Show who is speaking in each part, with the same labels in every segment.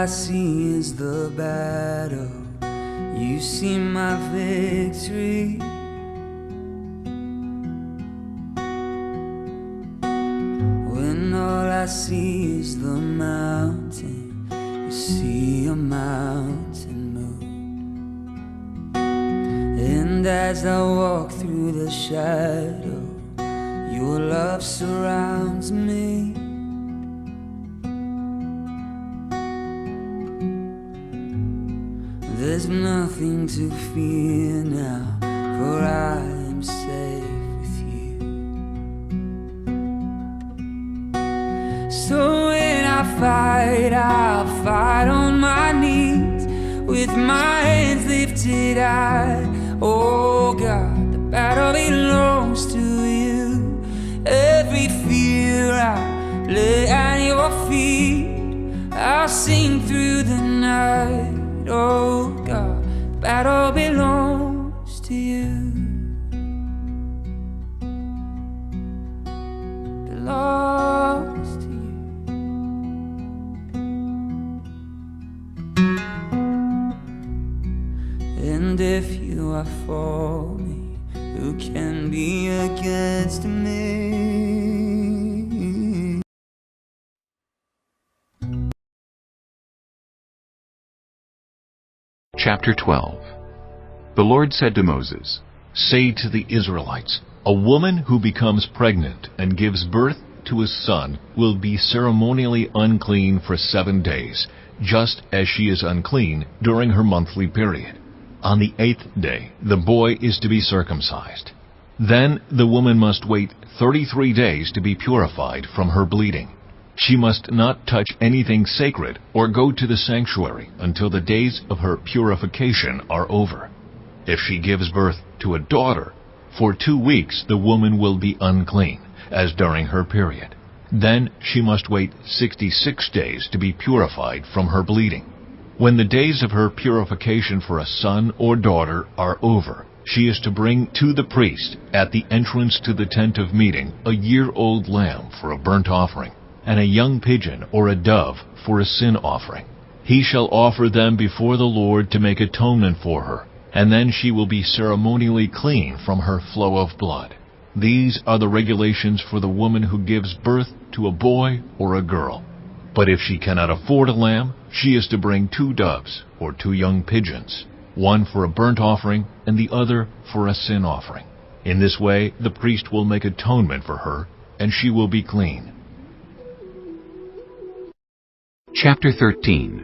Speaker 1: I see is the battle, you see my victory. When all I see is the mountain, you see a mountain move. And as I walk through the shadow, your love surrounds me. There's nothing to fear now, for I am safe with you. So when I fight, I'll fight on my knees, with my hands lifted high. Oh God, the battle belongs to you. Every fear I lay at your feet, I'll sing through the night. Oh God, the battle belongs to you. Belongs to you. And if you are for me, who can be against me?
Speaker 2: Chapter 12. The Lord said to Moses, "Say to the Israelites, a woman who becomes pregnant and gives birth to a son will be ceremonially unclean for 7 days, just as she is unclean during her monthly period. On the 8th day, the boy is to be circumcised. Then the woman must wait 33 days to be purified from her bleeding. She must not touch anything sacred or go to the sanctuary until the days of her purification are over. If she gives birth to a daughter, for 2 weeks the woman will be unclean, as during her period. Then she must wait 66 days to be purified from her bleeding. When the days of her purification for a son or daughter are over, she is to bring to the priest at the entrance to the tent of meeting a year-old lamb for a burnt offering, and a young pigeon or a dove for a sin offering. He shall offer them before the Lord to make atonement for her, and then she will be ceremonially clean from her flow of blood. These are the regulations for the woman who gives birth to a boy or a girl. But if she cannot afford a lamb, she is to bring 2 doves or 2 young pigeons, one for a burnt offering and the other for a sin offering. In this way the priest will make atonement for her, and she will be clean."
Speaker 3: Chapter 13.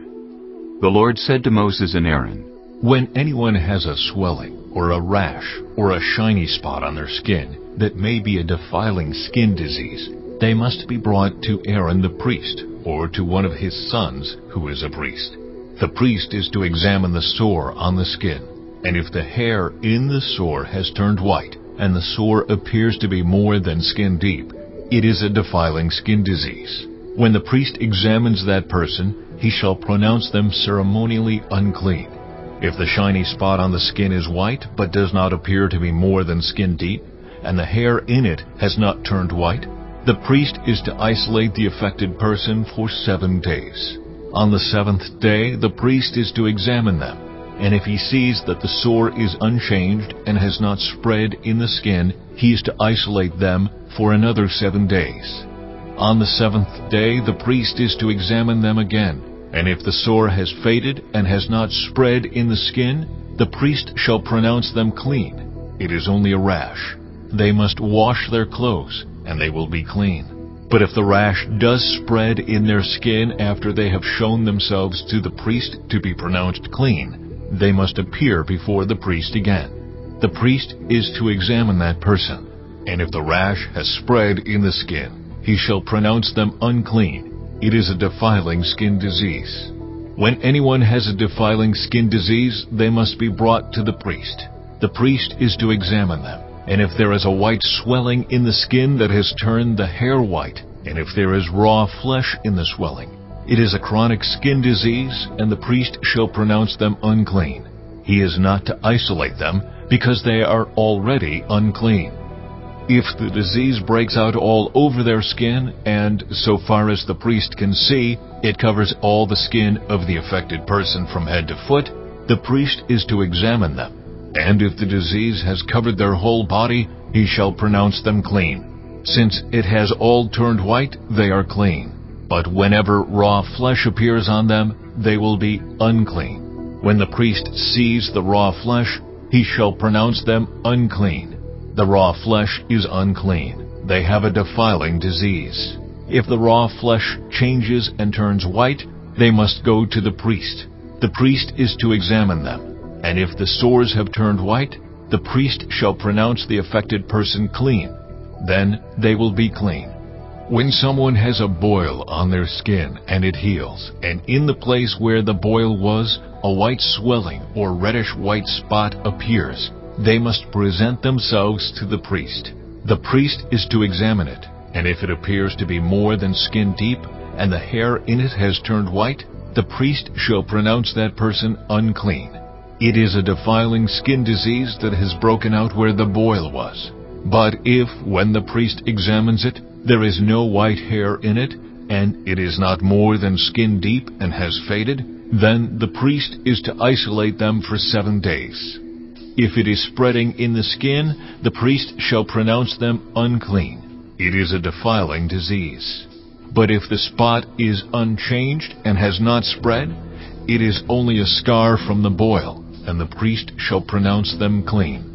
Speaker 3: The Lord said to Moses and Aaron,
Speaker 2: When anyone has a swelling or a rash or a shiny spot on their skin that may be a defiling skin disease, they must be brought to Aaron the priest, or to one of his sons who is a priest. The priest is to examine the sore on the skin, and if the hair in the sore has turned white, and the sore appears to be more than skin deep, it is a defiling skin disease. When the priest examines that person, he shall pronounce them ceremonially unclean. If the shiny spot on the skin is white, but does not appear to be more than skin deep, and the hair in it has not turned white, the priest is to isolate the affected person for 7 days. On the 7th day, the priest is to examine them, and if he sees that the sore is unchanged and has not spread in the skin, he is to isolate them for another 7 days. On the 7th day, the priest is to examine them again, and if the sore has faded and has not spread in the skin, the priest shall pronounce them clean. It is only a rash. They must wash their clothes, and they will be clean. But if the rash does spread in their skin after they have shown themselves to the priest to be pronounced clean, they must appear before the priest again. The priest is to examine that person, and if the rash has spread in the skin, he shall pronounce them unclean. It is a defiling skin disease. When anyone has a defiling skin disease, they must be brought to the priest. The priest is to examine them, and if there is a white swelling in the skin that has turned the hair white, and if there is raw flesh in the swelling, it is a chronic skin disease, and the priest shall pronounce them unclean. He is not to isolate them, because they are already unclean. If the disease breaks out all over their skin, and, so far as the priest can see, it covers all the skin of the affected person from head to foot, the priest is to examine them. And if the disease has covered their whole body, he shall pronounce them clean. Since it has all turned white, they are clean. But whenever raw flesh appears on them, they will be unclean. When the priest sees the raw flesh, he shall pronounce them unclean. The raw flesh is unclean. They have a defiling disease. If the raw flesh changes and turns white, they must go to the priest. The priest is to examine them. And if the sores have turned white, the priest shall pronounce the affected person clean. Then they will be clean. When someone has a boil on their skin and it heals, and in the place where the boil was, a white swelling or reddish-white spot appears, they must present themselves to the priest. The priest is to examine it, and if it appears to be more than skin deep, and the hair in it has turned white, the priest shall pronounce that person unclean. It is a defiling skin disease that has broken out where the boil was. But if, when the priest examines it, there is no white hair in it, and it is not more than skin deep and has faded, then the priest is to isolate them for 7 days. If it is spreading in the skin, the priest shall pronounce them unclean. It is a defiling disease. But if the spot is unchanged and has not spread, it is only a scar from the boil, and the priest shall pronounce them clean.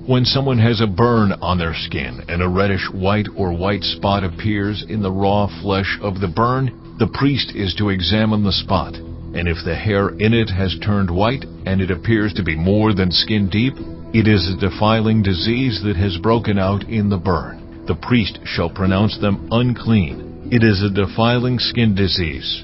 Speaker 2: When someone has a burn on their skin and a reddish white or white spot appears in the raw flesh of the burn, the priest is to examine the spot. And if the hair in it has turned white and it appears to be more than skin deep, it is a defiling disease that has broken out in the burn. The priest shall pronounce them unclean. It is a defiling skin disease.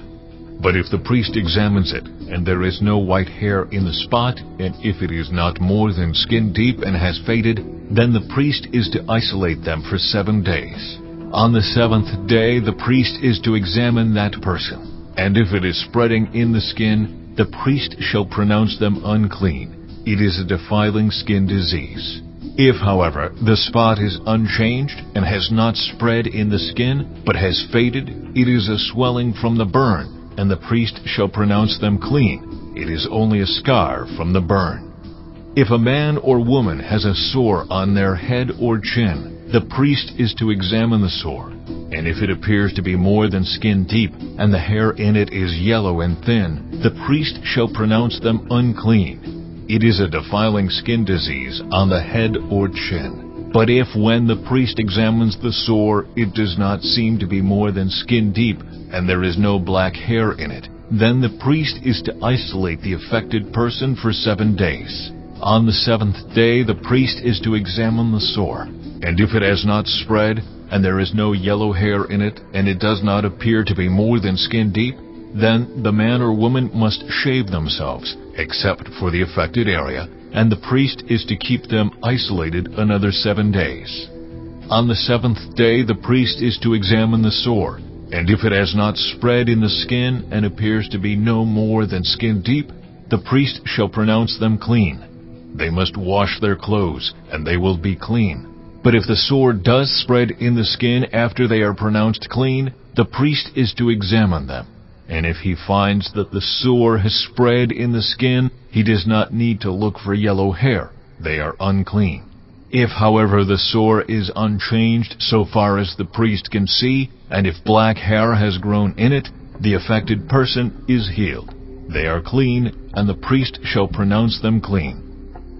Speaker 2: But if the priest examines it, and there is no white hair in the spot, and if it is not more than skin deep and has faded, then the priest is to isolate them for 7 days. On the 7th day, the priest is to examine that person. And if it is spreading in the skin, the priest shall pronounce them unclean. It is a defiling skin disease. If, however, the spot is unchanged and has not spread in the skin, but has faded, it is a swelling from the burn, and the priest shall pronounce them clean. It is only a scar from the burn. If a man or woman has a sore on their head or chin, the priest is to examine the sore. And if it appears to be more than skin deep, and the hair in it is yellow and thin, the priest shall pronounce them unclean. It is a defiling skin disease on the head or chin. But if when the priest examines the sore, it does not seem to be more than skin deep, and there is no black hair in it, then the priest is to isolate the affected person for 7 days. On the 7th day, the priest is to examine the sore. And if it has not spread, and there is no yellow hair in it, and it does not appear to be more than skin deep, then the man or woman must shave themselves, except for the affected area, and the priest is to keep them isolated another 7 days. On the 7th day, the priest is to examine the sore, and if it has not spread in the skin and appears to be no more than skin deep, the priest shall pronounce them clean. They must wash their clothes, and they will be clean. But if the sore does spread in the skin after they are pronounced clean, the priest is to examine them. And if he finds that the sore has spread in the skin, he does not need to look for yellow hair. They are unclean. If, however, the sore is unchanged so far as the priest can see, and if black hair has grown in it, the affected person is healed. They are clean, and the priest shall pronounce them clean.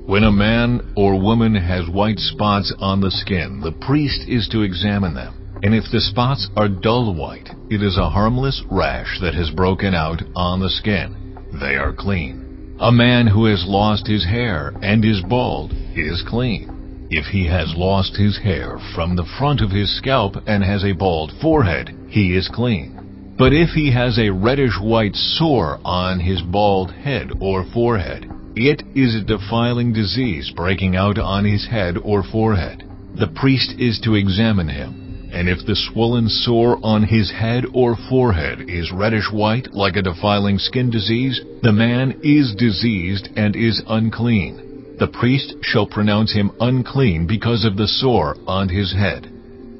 Speaker 2: When a man or woman has white spots on the skin, the priest is to examine them. And if the spots are dull white, it is a harmless rash that has broken out on the skin. They are clean. A man who has lost his hair and is bald is clean. If he has lost his hair from the front of his scalp and has a bald forehead, he is clean. But if he has a reddish-white sore on his bald head or forehead, it is a defiling disease breaking out on his head or forehead. The priest is to examine him. And if the swollen sore on his head or forehead is reddish-white like a defiling skin disease, the man is diseased and is unclean. the priest shall pronounce him unclean because of the sore on his head.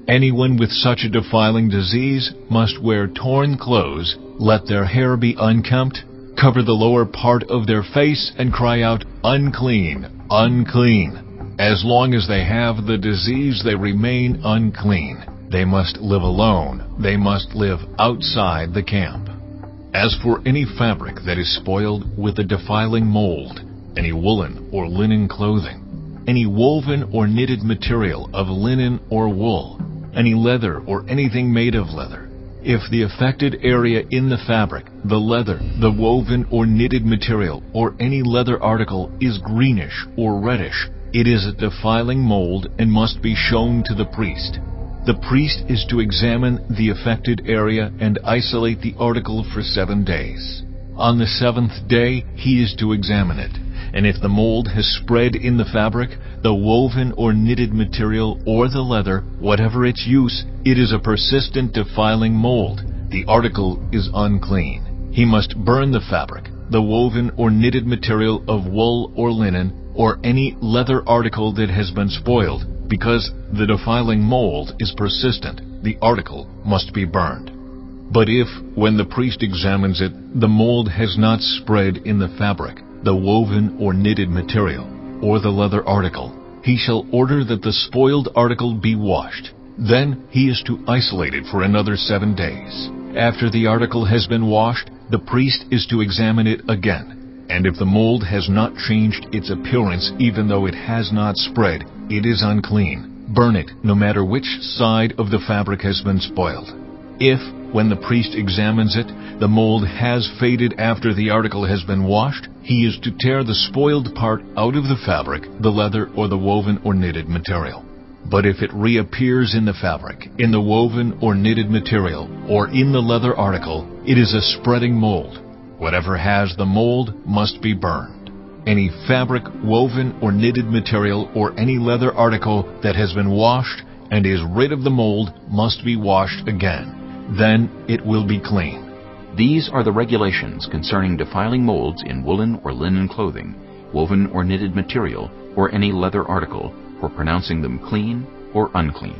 Speaker 2: Anyone with such a defiling disease must wear torn clothes, let their hair be unkempt, cover the lower part of their face, and cry out, "Unclean, unclean." As long as they have the disease, they remain unclean. They must live alone. They must live outside the camp. As for any fabric that is spoiled with a defiling mold, any woolen or linen clothing, any woven or knitted material of linen or wool, any leather or anything made of leather, if the affected area in the fabric, the leather, the woven or knitted material, or any leather article is greenish or reddish, it is a defiling mold and must be shown to the priest. The priest is to examine the affected area and isolate the article for 7 days. On the 7th day, he is to examine it. And if the mold has spread in the fabric, the woven or knitted material, or the leather, whatever its use, it is a persistent defiling mold. The article is unclean. He must burn the fabric, the woven or knitted material of wool or linen, or any leather article that has been spoiled, because the defiling mold is persistent. The article must be burned. But if, when the priest examines it, the mold has not spread in the fabric, the woven or knitted material, or the leather article, he shall order that the spoiled article be washed. Then he is to isolate it for another 7 days. After the article has been washed, the priest is to examine it again. And if the mold has not changed its appearance, even though it has not spread, it is unclean. Burn it, no matter which side of the fabric has been spoiled. If, when the priest examines it, the mold has faded after the article has been washed, he is to tear the spoiled part out of the fabric, the leather, or the woven or knitted material. But if it reappears in the fabric, in the woven or knitted material, or in the leather article, it is a spreading mold. Whatever has the mold must be burned. Any fabric, woven, or knitted material, or any leather article that has been washed and is rid of the mold must be washed again. Then it will be clean.
Speaker 3: These are the regulations concerning defiling molds in woolen or linen clothing, woven or knitted material, or any leather article, for pronouncing them clean or unclean.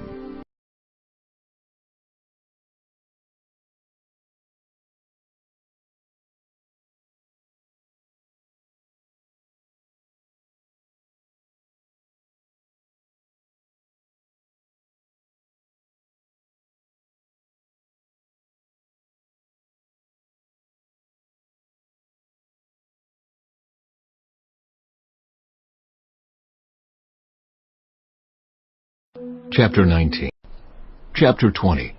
Speaker 2: Chapter 19. Chapter 20.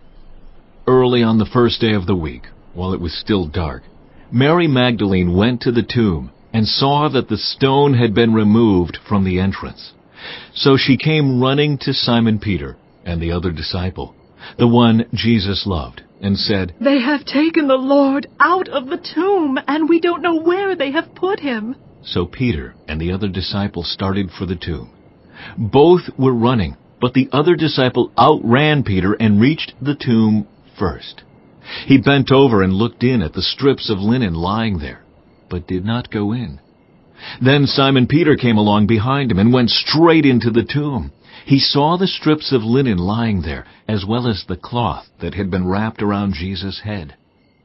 Speaker 2: Early on the first day of the week, while it was still dark, Mary Magdalene went to the tomb and saw that the stone had been removed from the entrance. So she came running to Simon Peter and the other disciple, the one Jesus loved, and said,
Speaker 4: "They have taken the Lord out of the tomb, and we don't know where they have put him."
Speaker 2: So Peter and the other disciple started for the tomb. Both were running, but the other disciple outran Peter and reached the tomb first. He bent over and looked in at the strips of linen lying there, but did not go in. Then Simon Peter came along behind him and went straight into the tomb. He saw the strips of linen lying there, as well as the cloth that had been wrapped around Jesus' head.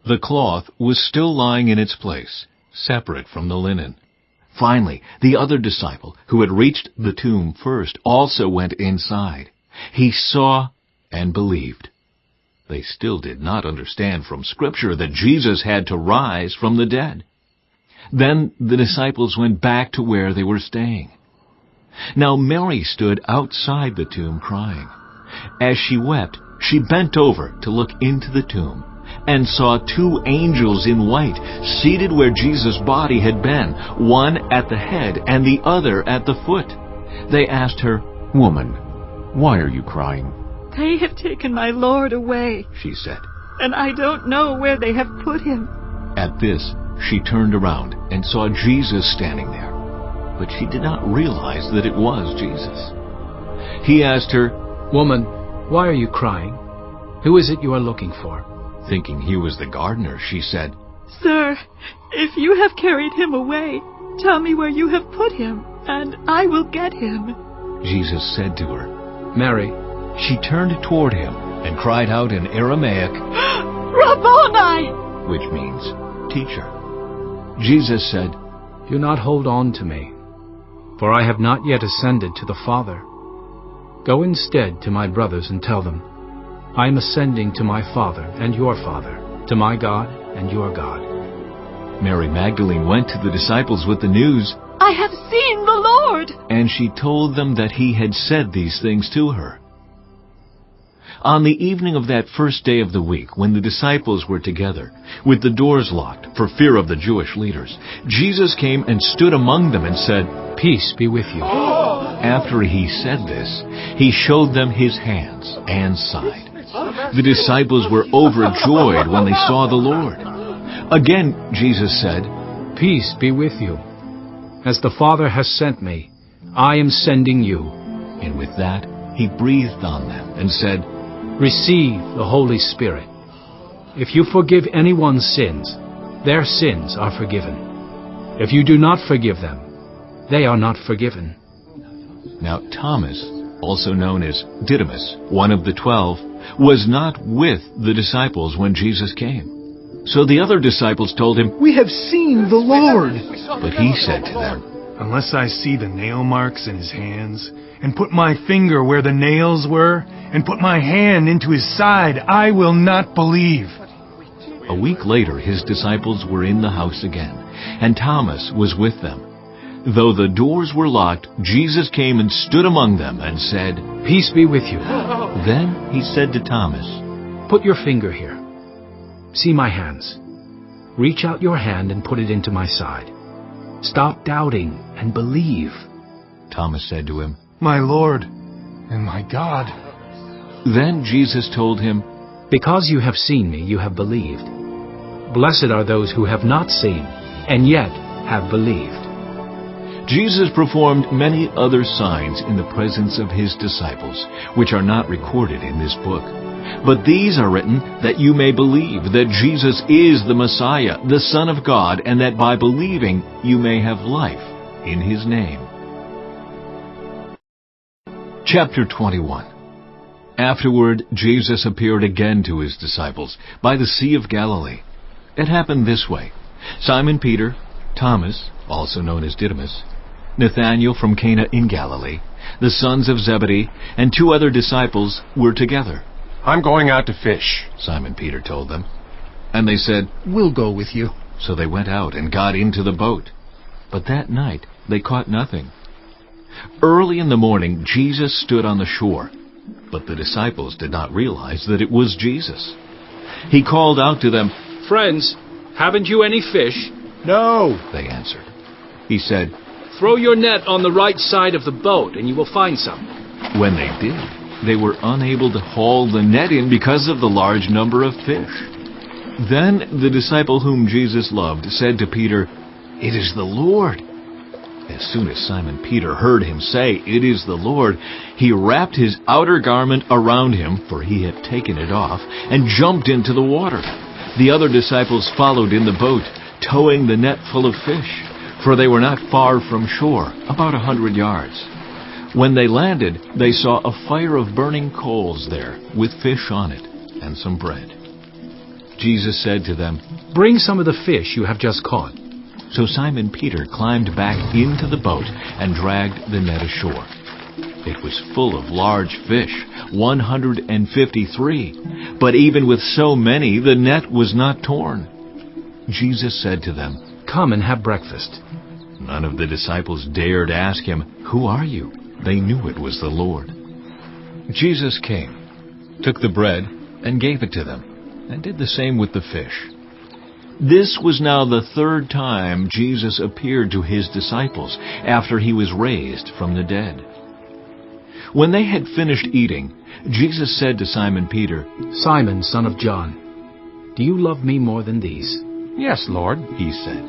Speaker 2: The cloth was still lying in its place, separate from the linen. Finally, the other disciple, who had reached the tomb first, also went inside. He saw and believed. They still did not understand from Scripture that Jesus had to rise from the dead. Then the disciples went back to where they were staying. Now Mary stood outside the tomb crying. As she wept, she bent over to look into the tomb, and saw 2 angels in white, seated where Jesus' body had been, one at the head and the other at the foot. They asked her,
Speaker 3: "Woman, why are you crying?"
Speaker 4: "They have taken my Lord away,"
Speaker 2: she said.
Speaker 4: "and I don't know where they have put him."
Speaker 2: At this, she turned around and saw Jesus standing there, but she did not realize that it was Jesus. He asked her,
Speaker 5: "Woman, why are you crying? Who is it you are looking for?"
Speaker 2: Thinking he was the gardener, she said,
Speaker 4: "Sir, if you have carried him away, Tell me where you have put him, and I will get him."
Speaker 2: Jesus said to her.
Speaker 5: Mary,
Speaker 2: She turned toward him and cried out in Aramaic,
Speaker 4: "Rabboni!"
Speaker 2: which means teacher. Jesus said,
Speaker 5: do not hold on to me, for I have not yet ascended to the Father. Go instead to my brothers and tell them, I am ascending to my Father and your Father, to my God and your God.
Speaker 2: Mary Magdalene went to the disciples with the news,
Speaker 4: "I have seen the Lord!"
Speaker 2: and she told them that he had said these things to her. On the evening of that first day of the week, when the disciples were together, with the doors locked for fear of the Jewish leaders, Jesus came and stood among them and said,
Speaker 5: Peace be with you.
Speaker 2: After he said this, he showed them his hands and side. The disciples were overjoyed when they saw the Lord. Again, Jesus said,
Speaker 5: Peace be with you. As the Father has sent me, I am sending you.
Speaker 2: And with that, he breathed on them and said,
Speaker 5: Receive the Holy Spirit. If you forgive anyone's sins, their sins are forgiven. If you do not forgive them, they are not forgiven.
Speaker 2: Now Thomas, also known as Didymus, one of the 12, was not with the disciples when Jesus came. So the other disciples told him,
Speaker 6: We have seen the Lord.
Speaker 2: But he said to them,
Speaker 6: Unless I see the nail marks in his hands, and put my finger where the nails were, and put my hand into his side, I will not believe.
Speaker 2: A week later his disciples were in the house again, and Thomas was with them. Though the doors were locked, Jesus came and stood among them and said,
Speaker 5: Peace be with you.
Speaker 2: Then he said to Thomas,
Speaker 5: Put your finger here. See my hands. Reach out your hand and put it into my side. Stop doubting and believe.
Speaker 2: Thomas said to him,
Speaker 6: My Lord and my God.
Speaker 2: Then Jesus told him,
Speaker 5: Because you have seen me, you have believed. Blessed are those who have not seen, and yet have believed.
Speaker 2: Jesus performed many other signs in the presence of his disciples, which are not recorded in this book. But these are written that you may believe that Jesus is the Messiah, the Son of God, and that by believing you may have life in his name. Chapter 21. Afterward, Jesus appeared again to his disciples by the Sea of Galilee. It happened this way. Simon Peter, Thomas, also known as Didymus, Nathanael from Cana in Galilee, the sons of Zebedee, and 2 other disciples were together.
Speaker 7: I'm going out to fish,
Speaker 2: Simon Peter told them. And they said,
Speaker 6: We'll go with you.
Speaker 2: So they went out and got into the boat. But that night they caught nothing. Early in the morning Jesus stood on the shore, but the disciples did not realize that it was Jesus. He called out to them,
Speaker 5: Friends, haven't you any fish?
Speaker 7: No.
Speaker 2: They answered. He said,
Speaker 5: Throw your net on the right side of the boat, and you will find some.
Speaker 2: When they did, they were unable to haul the net in because of the large number of fish. Then the disciple whom Jesus loved said to Peter, It is the Lord. As soon as Simon Peter heard him say, It is the Lord, he wrapped his outer garment around him, for he had taken it off, and jumped into the water. The other disciples followed in the boat, towing the net full of fish, for they were not far from shore, about 100 yards. When they landed, they saw a fire of burning coals there, with fish on it, and some bread. Jesus said to them,
Speaker 5: Bring some of the fish you have just caught.
Speaker 2: So Simon Peter climbed back into the boat and dragged the net ashore. It was full of large fish, 153, but even with so many, the net was not torn. Jesus said to them,
Speaker 5: Come and have breakfast.
Speaker 2: None of the disciples dared ask him, Who are you? They knew it was the Lord. Jesus came, took the bread, and gave it to them, and did the same with the fish. This was now the 3rd time Jesus appeared to his disciples after he was raised from the dead. When they had finished eating, Jesus said to Simon Peter,
Speaker 5: Simon, son of John, do you love me more than these?
Speaker 7: Yes, Lord,
Speaker 2: he said.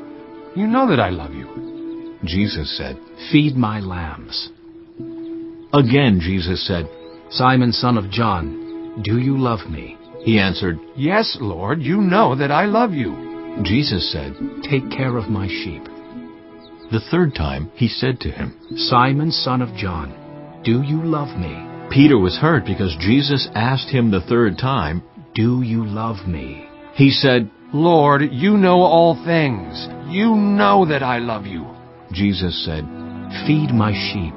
Speaker 7: You know that I love you.
Speaker 2: Jesus said,
Speaker 5: Feed my lambs.
Speaker 2: Again Jesus said,
Speaker 5: Simon, son of John, do you love me?
Speaker 2: He answered,
Speaker 7: Yes, Lord, you know that I love you.
Speaker 2: Jesus said,
Speaker 5: Take care of my sheep.
Speaker 2: The third time he said to him,
Speaker 5: Simon, son of John, do you love me?
Speaker 2: Peter was hurt because Jesus asked him the third time,
Speaker 5: Do you love me?
Speaker 2: He said,
Speaker 7: Lord, you know all things. You know that I love you.
Speaker 2: Jesus said,
Speaker 5: Feed my sheep.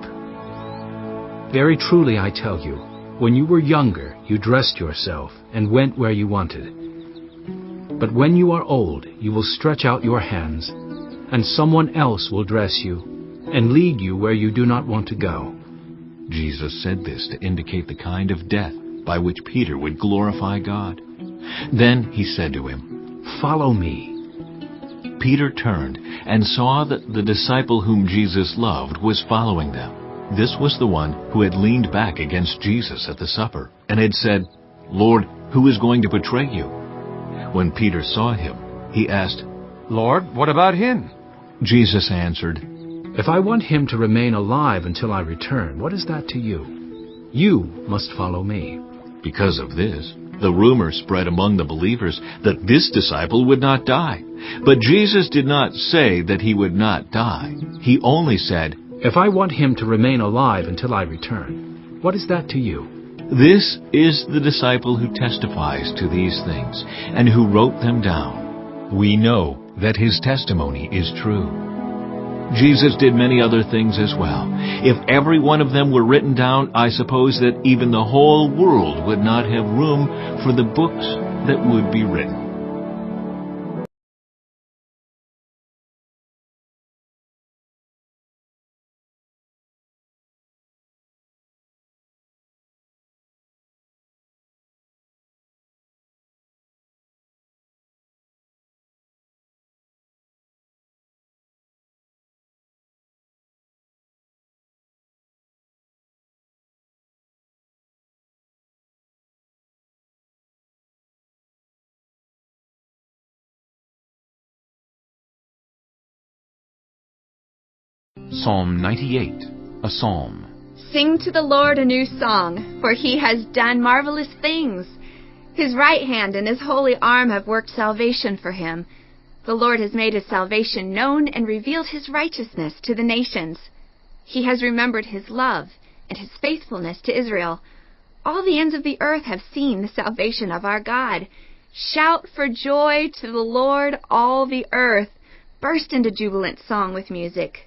Speaker 5: Very truly I tell you, when you were younger, you dressed yourself and went where you wanted. But when you are old, you will stretch out your hands, and someone else will dress you and lead you where you do not want to go.
Speaker 2: Jesus said this to indicate the kind of death by which Peter would glorify God. Then he said to him,
Speaker 5: Follow me.
Speaker 2: Peter turned and saw that the disciple whom Jesus loved was following them. This was the one who had leaned back against Jesus at the supper and had said, Lord, who is going to betray you? When Peter saw him, he asked,
Speaker 7: Lord, what about him?
Speaker 2: Jesus answered,
Speaker 5: If I want him to remain alive until I return, what is that to you? You must follow me.
Speaker 2: Because of this, the rumor spread among the believers that this disciple would not die. But Jesus did not say that he would not die. He only said,
Speaker 5: If I want him to remain alive until I return, what is that to you?
Speaker 2: This is the disciple who testifies to these things and who wrote them down. We know that his testimony is true. Jesus did many other things as well. If every one of them were written down, I suppose that even the whole world would not have room for the books that would be written.
Speaker 3: Psalm 98, a psalm.
Speaker 8: Sing to the Lord a new song, for he has done marvelous things. His right hand and his holy arm have worked salvation for him. The Lord has made his salvation known and revealed his righteousness to the nations. He has remembered his love and his faithfulness to Israel. All the ends of the earth have seen the salvation of our God. Shout for joy to the Lord, all the earth. Burst into jubilant song with music.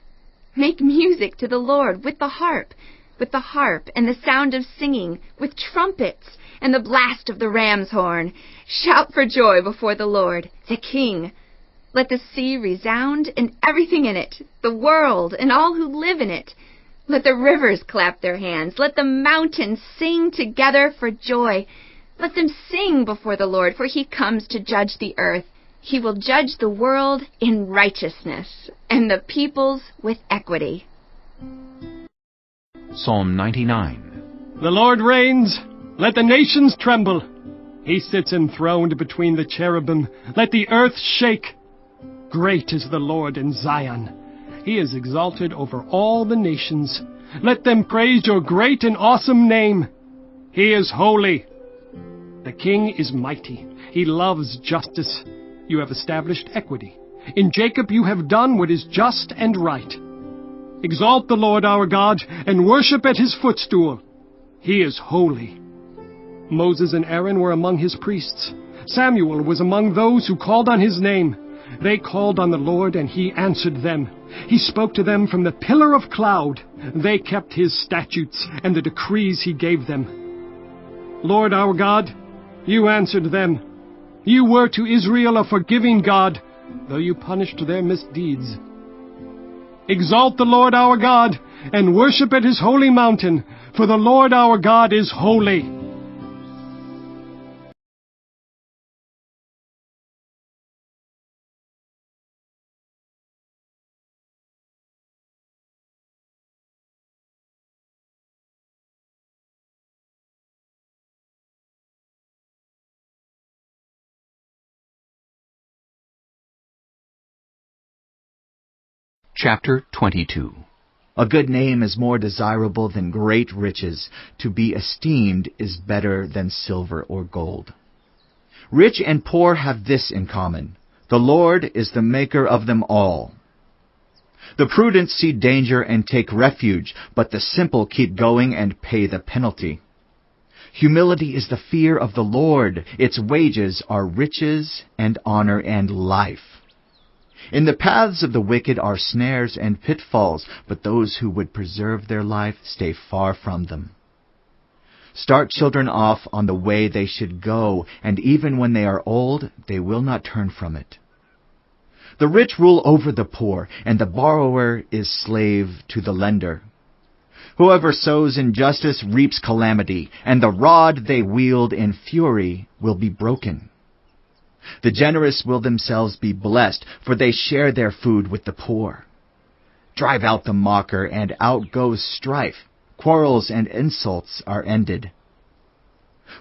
Speaker 8: Make music to the Lord with the harp and the sound of singing, with trumpets and the blast of the ram's horn. Shout for joy before the Lord, the King. Let the sea resound and everything in it, the world and all who live in it. Let the rivers clap their hands. Let the mountains sing together for joy. Let them sing before the Lord, for he comes to judge the earth. He will judge the world in righteousness and the peoples with equity.
Speaker 3: Psalm 99.
Speaker 6: The Lord reigns. Let the nations tremble. He sits enthroned between the cherubim. Let the earth shake. Great is the Lord in Zion. He is exalted over all the nations. Let them praise your great and awesome name. He is holy. The King is mighty. He loves justice. You have established equity. In Jacob you have done what is just and right. Exalt the Lord our God and worship at his footstool. He is holy. Moses and Aaron were among his priests. Samuel was among those who called on his name. They called on the Lord and he answered them. He spoke to them from the pillar of cloud. They kept his statutes and the decrees he gave them. Lord our God, you answered them. You were to Israel a forgiving God, though you punished their misdeeds. Exalt the Lord our God, and worship at his holy mountain, for the Lord our God is holy.
Speaker 3: Chapter 22.
Speaker 9: A good name is more desirable than great riches. To be esteemed is better than silver or gold. Rich and poor have this in common: the Lord is the maker of them all. The prudent see danger and take refuge, but the simple keep going and pay the penalty. Humility is the fear of the Lord. Its wages are riches and honor and life. In the paths of the wicked are snares and pitfalls, but those who would preserve their life stay far from them. Start children off on the way they should go, and even when they are old, they will not turn from it. The rich rule over the poor, and the borrower is slave to the lender. Whoever sows injustice reaps calamity, and the rod they wield in fury will be broken. The generous will themselves be blessed, for they share their food with the poor. Drive out the mocker, and out goes strife. Quarrels and insults are ended.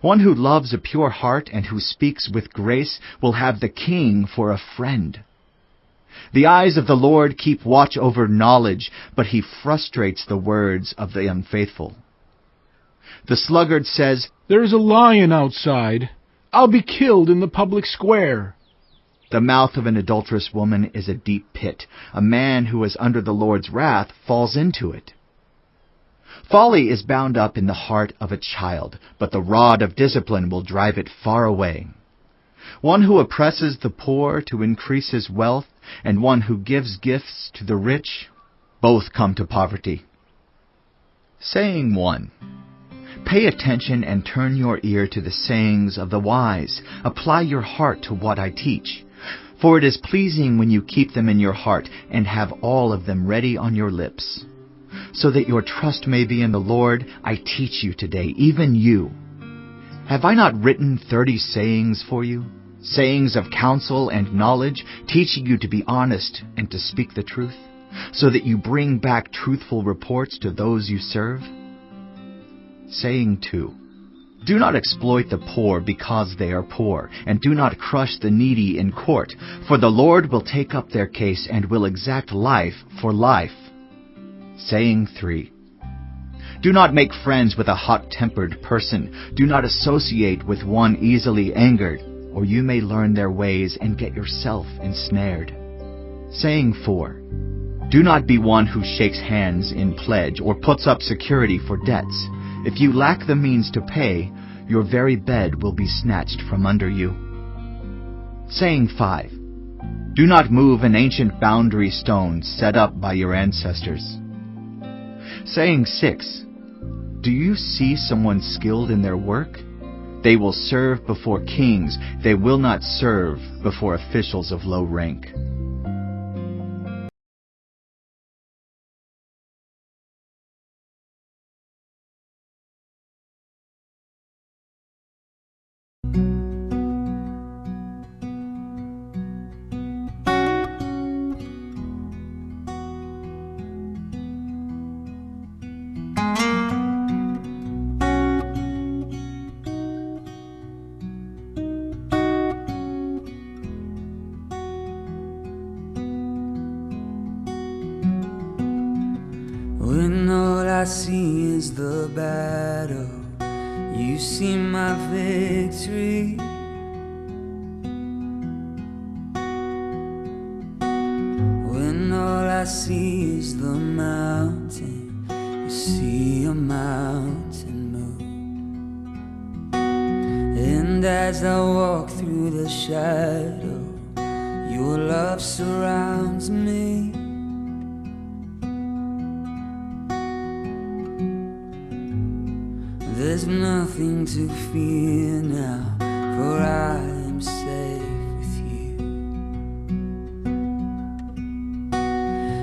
Speaker 9: One who loves a pure heart and who speaks with grace will have the king for a friend. The eyes of the Lord keep watch over knowledge, but he frustrates the words of the unfaithful. The sluggard says,
Speaker 10: "There is a lion outside. I'll be killed in the public square."
Speaker 9: The mouth of an adulterous woman is a deep pit. A man who is under the Lord's wrath falls into it. Folly is bound up in the heart of a child, but the rod of discipline will drive it far away. One who oppresses the poor to increase his wealth, and one who gives gifts to the rich, both come to poverty. Saying 1. Pay attention and turn your ear to the sayings of the wise. Apply your heart to what I teach. For it is pleasing when you keep them in your heart and have all of them ready on your lips. So that your trust may be in the Lord, I teach you today, even you. Have I not written 30 sayings for you? Sayings of counsel and knowledge, teaching you to be honest and to speak the truth, so that you bring back truthful reports to those you serve? Saying 2. Do not exploit the poor because they are poor, and do not crush the needy in court, for the Lord will take up their case and will exact life for life. Saying 3. Do not make friends with a hot-tempered person. Do not associate with one easily angered, or you may learn their ways and get yourself ensnared. Saying 4. Do not be one who shakes hands in pledge or puts up security for debts. If you lack the means to pay, your very bed will be snatched from under you. Saying 5. Do not move an ancient boundary stone set up by your ancestors. Saying 6. Do you see someone skilled in their work? They will serve before kings. They will not serve before officials of low rank.
Speaker 1: When all I see is the battle, you see my victory. When all I see is the mountain, you see a mountain move. And as I walk through the shadow, your love surrounds me. There's nothing to fear now, for I am safe with you.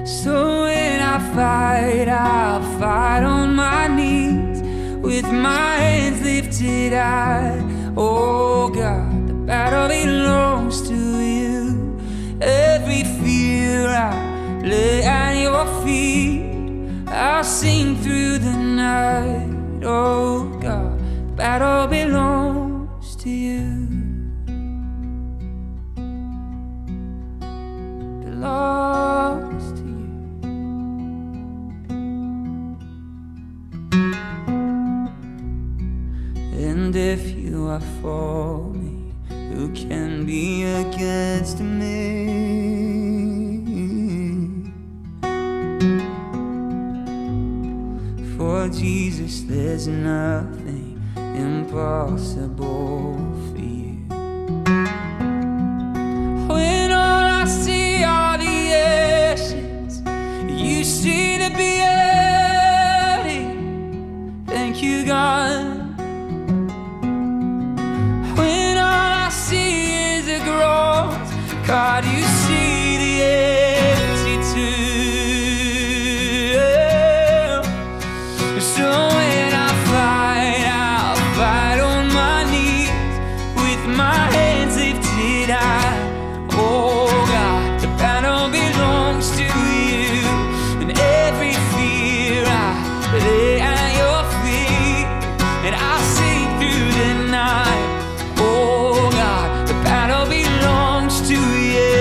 Speaker 1: So when I fight, I'll fight on my knees, with my hands lifted high. Oh God, the battle belongs to you. Every fear I lay at your feet, I'll sing through the night. Oh God, the battle belongs to you. Belongs to you. And if you are for me, who can be against me? Jesus, there's nothing impossible for you. When all I see are the ashes, you see the beauty. Thank you, God. When all I see is a growth, God, you see the empty tomb. So when I fight, I'll fight on my knees with my hands lifted high. Oh God, the battle belongs to you, and every fear I lay at your feet, and I'll sing through the night. Oh God, the battle belongs to you.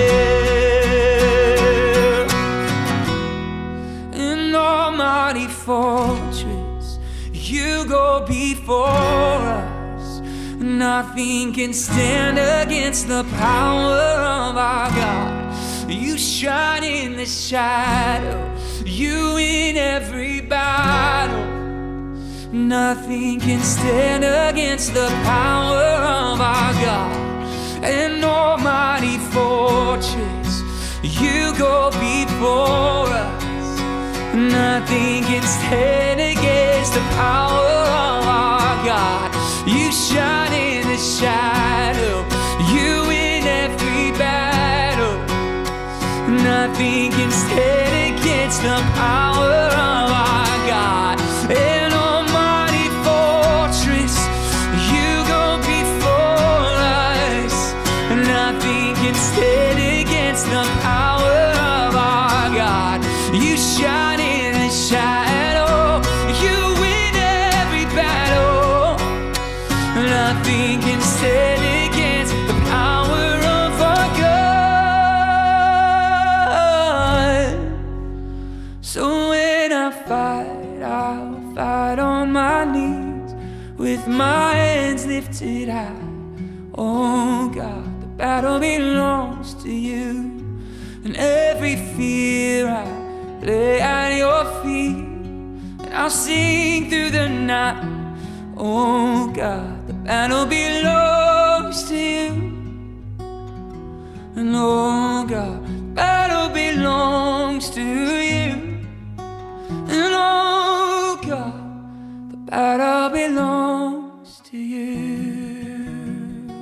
Speaker 1: An almighty fortress, you go before us. Nothing can stand against the power of our God. You shine in the shadow, you in every battle. Nothing can stand against the power of our God. An almighty fortress, you go before us. Nothing can stand against the power of our God. You shine in the shadow, you in every battle. Nothing can stand against the power of our God. An almighty fortress, you go before us. Nothing can stand against the power of our God. You shine in the shadow, you win every battle. Nothing can stand against the power of our God. So when I fight, I'll fight on my knees with my hands lifted high. Oh God, the battle belongs to you, and every fear I lay at your feet, and I'll sing through the night. Oh God, the battle belongs